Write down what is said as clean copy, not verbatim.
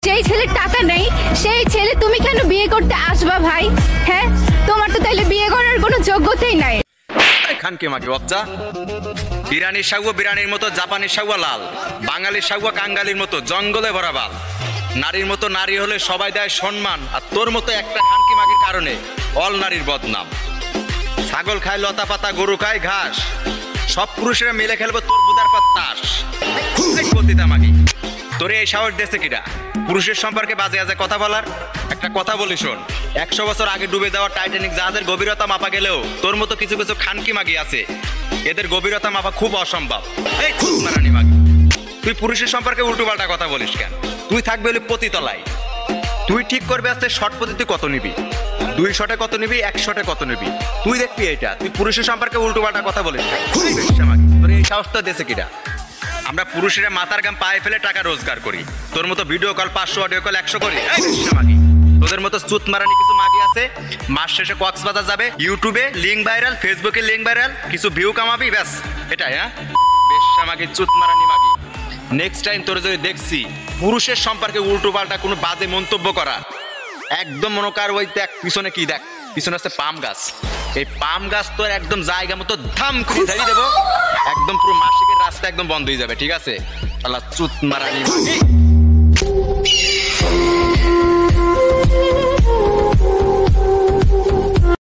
যেই ছেলের টাকা নেই সেই ছেলে তুমি কেন বিয়ে করতে আসবা ভাই? হ্যাঁ, তোমার তো তাইলে বিয়ে করার কোনো যোগ্যতাই নাই। খানকে মাকে বাচ্চা, বিরানির শাগুয়া বিরানির মতো, জাপানির শাগুয়া লাল, বাঙালির শাগুয়া কাঙ্গালির মতো জঙ্গলে ভরা বাল। নারীর মতো নারী হলে সবাই দেয় সম্মান, আর তোর মতো একটা খানকি মাগির কারণে অল নারীর বদনাম। ছাগল খায় লতা পাতা, গরু খায় ঘাস, সব পুরুষেরা মিলে খেলবো তোর বুদার পর তাস। মাগি তোরে এই সাহস দেশে কিরা পুরুষের সম্পর্কে বাজে আজে কথা বলার? একটা কথা বলি শোন, 100 বছর আগে ডুবে যাওয়া টাইটানিক জাহাজের গভীরতা মাপা গেলেও তোর মতো কিছু কিছু খানকি মাগি আছে, এদের গভীরতা মাপা খুব অসম্ভব। এই মারানি মাগি, তুই পুরুষের সম্পর্কে উল্টো পাল্টা কথা বলিস কেন? তুই থাকবে হলি পতিতলায়। তুই ঠিক করবে আজকে শর্ট পতি তুই কত নিবি, 2 শটে কত নিবি, 1 শটে কত নিবি, তুই দেখবি এটা। তুই পুরুষের সম্পর্কে উল্টো পাল্টা কথা বলিস তোর এই সাহসটা দেশে কিরা? আমরা পুরুষেরা মাথার গাম পায়ে ফেলে টাকা রোজগার করি, তোর মতো ভিডিও কল 500, অডিও কল 100 করি। তোদের মতো চুত মারানি কিছু মাগি আছে, মাস শেষে কক্সবাজার যাবে, ইউটিউবে লিঙ্ক ভাইরাল, ফেসবুকে লিঙ্ক ভাইরাল, কিছু ভিউ কামাবি, ব্যাস এটাই। হ্যাঁ, বেশ্যা মাগি, চুত মারানি মাগি। নেক্সট টাইম তোর যদি দেখছি পুরুষের সম্পর্কে উল্টো পাল্টা কোনো বাজে মন্তব্য করা, একদম মনে কর ওই দেখ পিছনে কি, দেখ পিছনে আছে পাম গাছ, এই পাম গাছ তোর একদম জায়গা মতো ধাম করে ঝাড়িয়ে দেবো, একদম পুরো মাসিকের রাস্তা একদম বন্ধ হয়ে যাবে, ঠিক আছে? আল্লাহ চুত মারানি মাগি।